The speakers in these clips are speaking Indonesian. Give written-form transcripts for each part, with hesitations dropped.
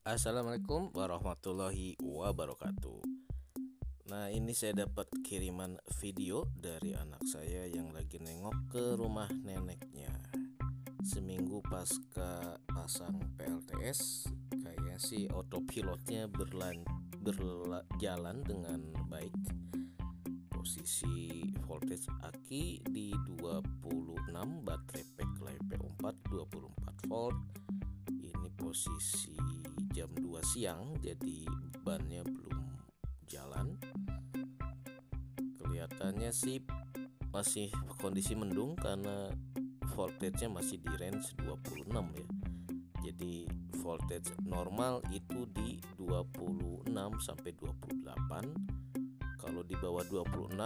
Assalamualaikum warahmatullahi wabarakatuh. Nah, ini saya dapat kiriman video dari anak saya yang lagi nengok ke rumah neneknya. Seminggu pasca pasang PLTS, kayaknya sih autopilotnya berjalan dengan baik. Posisi voltage aki di 26, baterai pack LiPo4 24 volt. Ini posisi jam 2 siang, jadi bannya belum jalan. Kelihatannya sih masih kondisi mendung karena voltage-nya masih di range 26 ya. Jadi voltage normal itu di 26 sampai 28. Kalau di bawah 26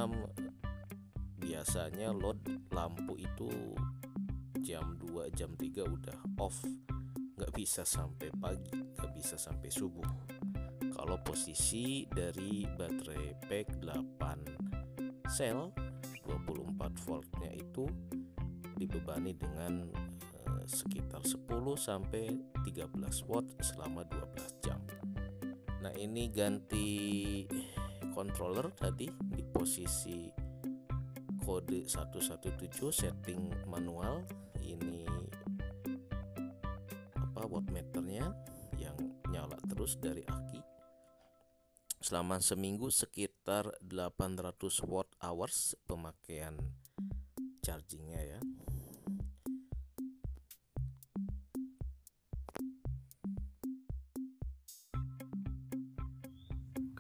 biasanya load lampu itu jam 2 jam 3 udah off. Nggak bisa sampai pagi, nggak bisa sampai subuh. Kalau posisi dari baterai pack 8 sel 24 voltnya itu dibebani dengan sekitar 10 sampai 13 watt selama 12 jam. Nah, ini ganti controller tadi di posisi kode 117 setting manual. Ini wattmeternya yang nyala terus dari aki. Selama seminggu sekitar 800 watt hours pemakaian chargingnya ya.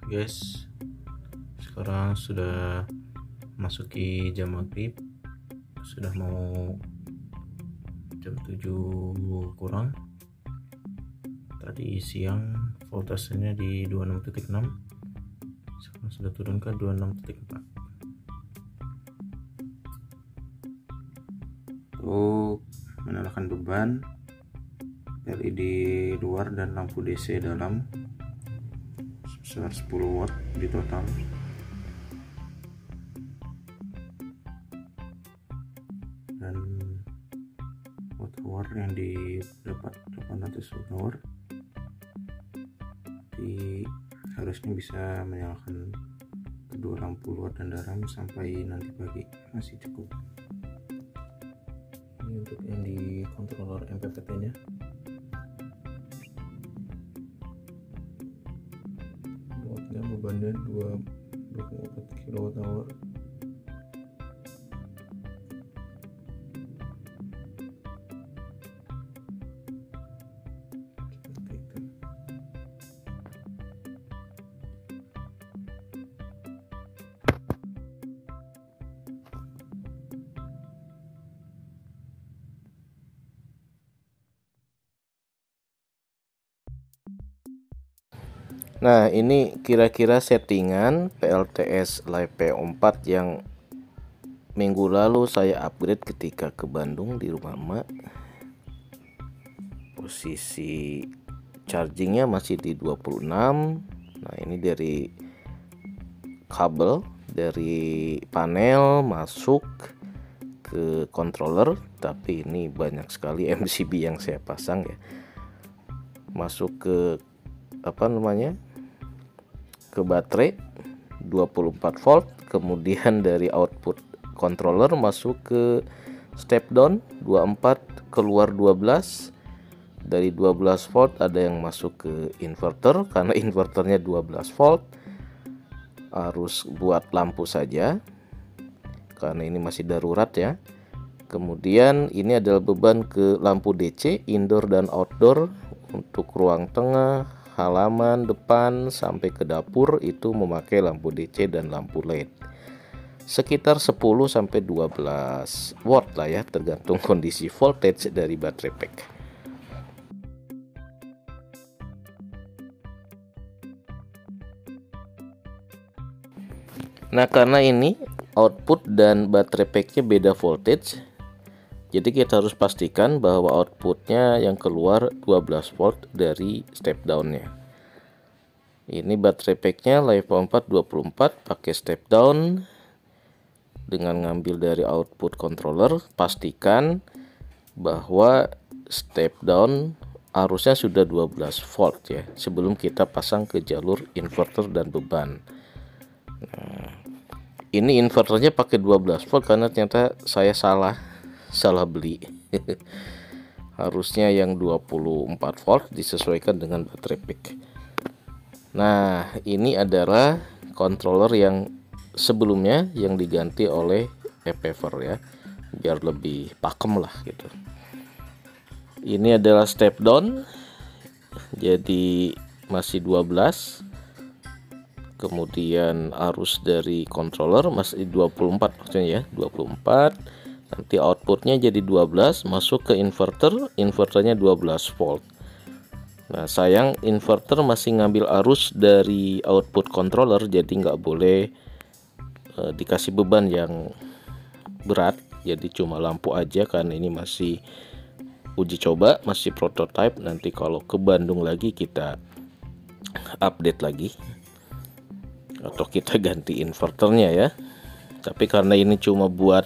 Guys, sekarang sudah masuki jam maghrib, sudah mau jam 7 kurang. Tadi siang voltasenya di 26.6, sekarang sudah turun ke 26.4. Untuk menyalakan beban, LED luar dan lampu DC dalam sebesar 10 watt di total. Dan watt hour yang didapat 800 watt hour, harusnya bisa menyalakan kedua lampu luar dan dalam sampai nanti pagi, masih cukup. Ini untuk yang di controller MPPT nya. Wattnya bebannya 24 kWh. Nah, ini kira-kira settingan PLTS LiPo4 yang minggu lalu saya upgrade ketika ke Bandung di rumah emak. Posisi chargingnya masih di 26. Nah, ini dari kabel dari panel masuk ke controller, tapi ini banyak sekali MCB yang saya pasang ya. Masuk ke ke baterai 24 volt, kemudian dari output controller masuk ke step down 24, keluar 12. Dari 12 volt ada yang masuk ke inverter karena inverternya 12 volt. Harus buat lampu saja karena ini masih darurat ya. Kemudian ini adalah beban ke lampu DC indoor dan outdoor. Untuk ruang tengah, halaman depan sampai ke dapur itu memakai lampu DC dan lampu LED. Sekitar 10 sampai 12 watt lah ya, tergantung kondisi voltage dari baterai pack. Nah, karena ini output dan baterai packnya beda voltage, jadi kita harus pastikan bahwa outputnya yang keluar 12 volt dari step downnya. Ini baterai packnya LiPo4 24 pakai step down. Dengan ngambil dari output controller, pastikan bahwa step down arusnya sudah 12 volt ya, sebelum kita pasang ke jalur inverter dan beban. Nah, ini inverternya pakai 12 volt karena ternyata saya salah beli. Harusnya yang 24 volt disesuaikan dengan baterai pack. Nah, ini adalah controller yang sebelumnya yang diganti oleh ePaver ya, biar lebih pakem lah gitu. Ini adalah step down, jadi masih 12. Kemudian arus dari controller masih 24 maksudnya ya, 24. Nanti outputnya jadi 12, masuk ke inverternya 12 volt. Nah, sayang inverter masih ngambil arus dari output controller, jadi nggak boleh dikasih beban yang berat. Jadi cuma lampu aja, karena ini masih uji coba, masih prototype. Nanti kalau ke Bandung lagi kita update lagi, atau kita ganti inverternya ya. Tapi karena ini cuma buat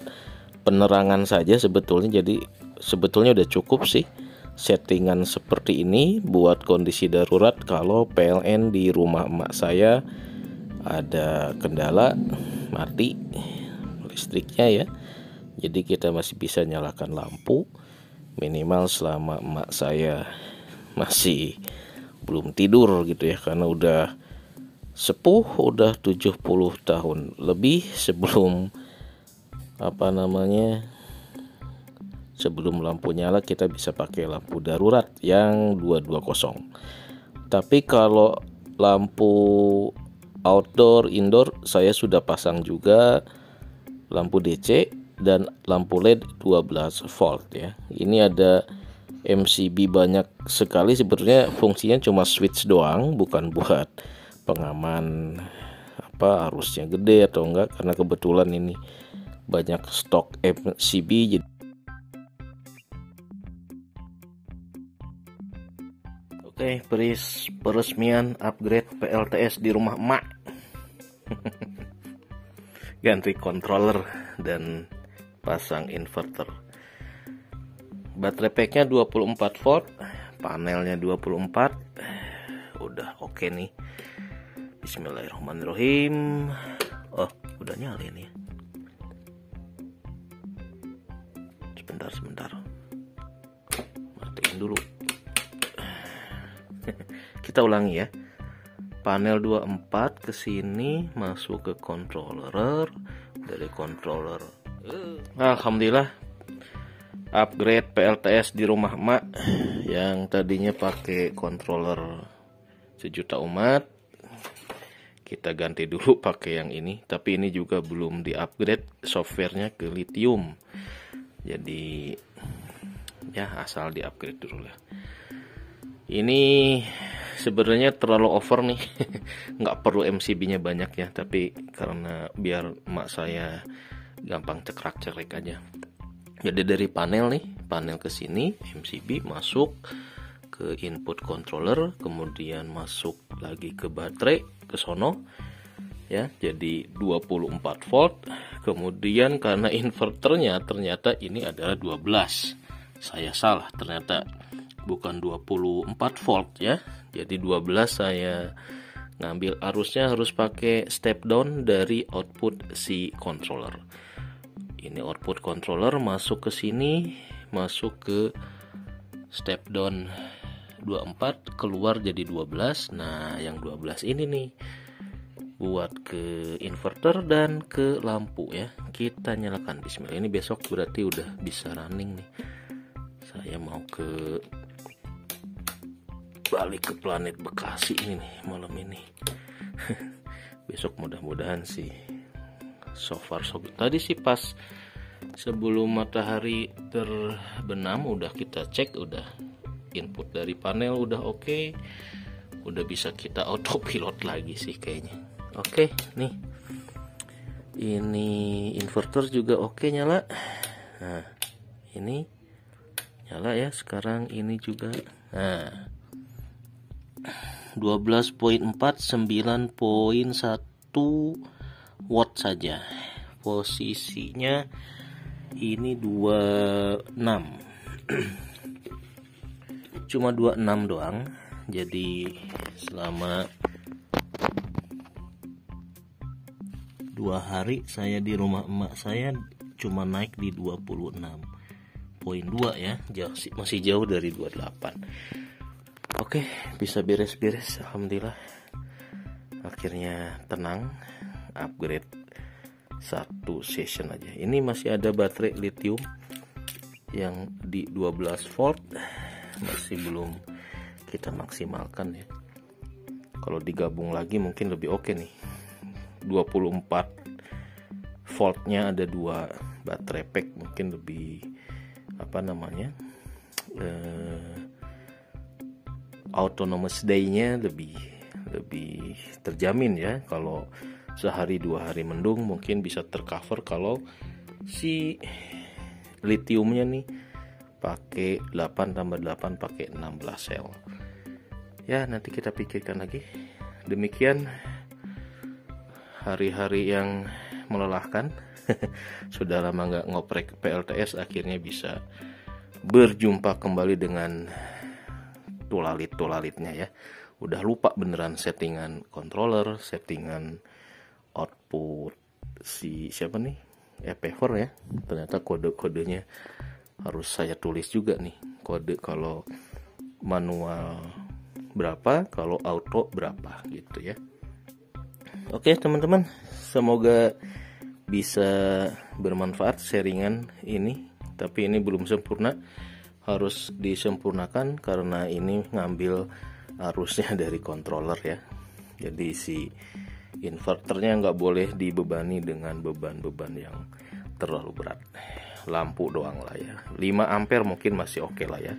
penerangan saja sebetulnya, jadi sebetulnya udah cukup sih settingan seperti ini buat kondisi darurat. Kalau PLN di rumah emak saya ada kendala mati listriknya ya, jadi kita masih bisa nyalakan lampu minimal selama emak saya masih belum tidur gitu ya, karena udah sepuh, udah 70 tahun lebih sebelum sebelum lampu nyala kita bisa pakai lampu darurat yang 220. Tapi kalau lampu outdoor, indoor saya sudah pasang juga lampu DC dan lampu LED 12 volt ya. Ini ada MCB banyak sekali, sebetulnya fungsinya cuma switch doang, bukan buat pengaman arusnya gede atau enggak, karena kebetulan ini banyak stok MCB. Oke, peresmian upgrade PLTS di rumah emak. Ganti controller dan pasang inverter. Baterai packnya 24 volt, panelnya 24. Udah oke nih. Bismillahirrahmanirrahim. Oh, udah nyala nih. Sebentar. Matiin dulu. Kita ulangi ya. Panel 24 ke sini, masuk ke controller, dari controller. Alhamdulillah upgrade PLTS di rumah emak yang tadinya pakai controller sejuta umat. Kita ganti dulu pakai yang ini, tapi ini juga belum di-upgrade softwarenya ke lithium. Jadi ya asal di-upgrade dulu lah. Ini sebenarnya terlalu over nih. Nggak perlu MCB-nya banyak ya, tapi karena biar emak saya gampang cekrek aja. Jadi dari panel ke sini MCB masuk ke input controller, kemudian masuk lagi ke baterai ke sono ya, jadi 24 volt. Kemudian karena inverternya ternyata ini adalah 12, saya salah, ternyata bukan 24 volt ya, jadi 12. Saya ngambil arusnya harus pakai step down dari output si controller. Ini output controller masuk ke sini, masuk ke step down 24, keluar jadi 12. Nah, yang 12 ini nih buat ke inverter dan ke lampu ya. Kita nyalakan, bismillah. Ini besok berarti udah bisa running nih. Saya mau balik ke planet Bekasi ini nih malam ini. Besok mudah-mudahan sih so far so good. Tadi sih pas sebelum matahari terbenam udah kita cek, udah input dari panel udah oke, udah bisa kita autopilot lagi sih kayaknya. Oke, nih ini inverter juga oke nyala. Nah, ini nyala ya sekarang, ini juga. Nah, 12.4 9.1 watt saja. Posisinya ini 26. cuma 26 doang. Jadi selama 2 hari saya di rumah emak saya cuma naik di 26.2 ya, masih jauh dari 28. Oke, bisa beres-beres, alhamdulillah. Akhirnya tenang, upgrade 1 session aja. Ini masih ada baterai lithium yang di 12 volt, masih belum kita maksimalkan ya. Kalau digabung lagi mungkin lebih oke nih. 24 voltnya ada 2 baterai pack, mungkin lebih autonomous day-nya lebih terjamin ya. Kalau sehari 2 hari mendung mungkin bisa tercover kalau si lithiumnya nih pakai 8 tambah 8 pakai 16 sel. Ya, nanti kita pikirkan lagi. Demikian hari-hari yang melelahkan. Sudah lama nggak ngoprek PLTS, akhirnya bisa berjumpa kembali dengan tulalit-tulalitnya ya. Udah lupa beneran settingan controller, settingan output si siapa nih, EP4 ya. Ternyata kode-kodenya harus saya tulis juga nih, kode kalau manual berapa, kalau auto berapa gitu ya. Oke teman-teman, semoga bisa bermanfaat sharingan ini. Tapi ini belum sempurna, harus disempurnakan karena ini ngambil arusnya dari controller ya. Jadi si inverternya nggak boleh dibebani dengan beban-beban yang terlalu berat. Lampu doang lah ya, 5 ampere mungkin masih oke lah ya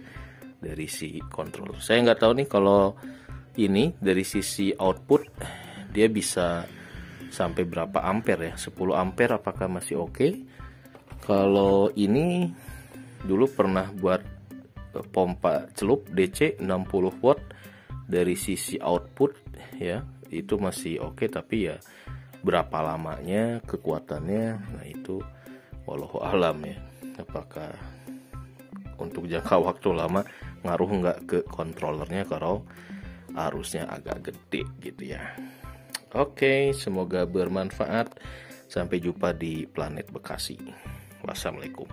dari si controller. Saya nggak tahu nih kalau ini dari sisi output dia bisa sampai berapa ampere ya, 10 ampere apakah masih oke? Kalau ini dulu pernah buat pompa celup DC 60 watt dari sisi output ya, itu masih oke, tapi ya berapa lamanya kekuatannya, nah itu wallahu alam ya, apakah untuk jangka waktu lama ngaruh nggak ke controllernya kalau arusnya agak gede gitu ya. Oke, semoga bermanfaat. Sampai jumpa di Planet Bekasi. Wassalamualaikum.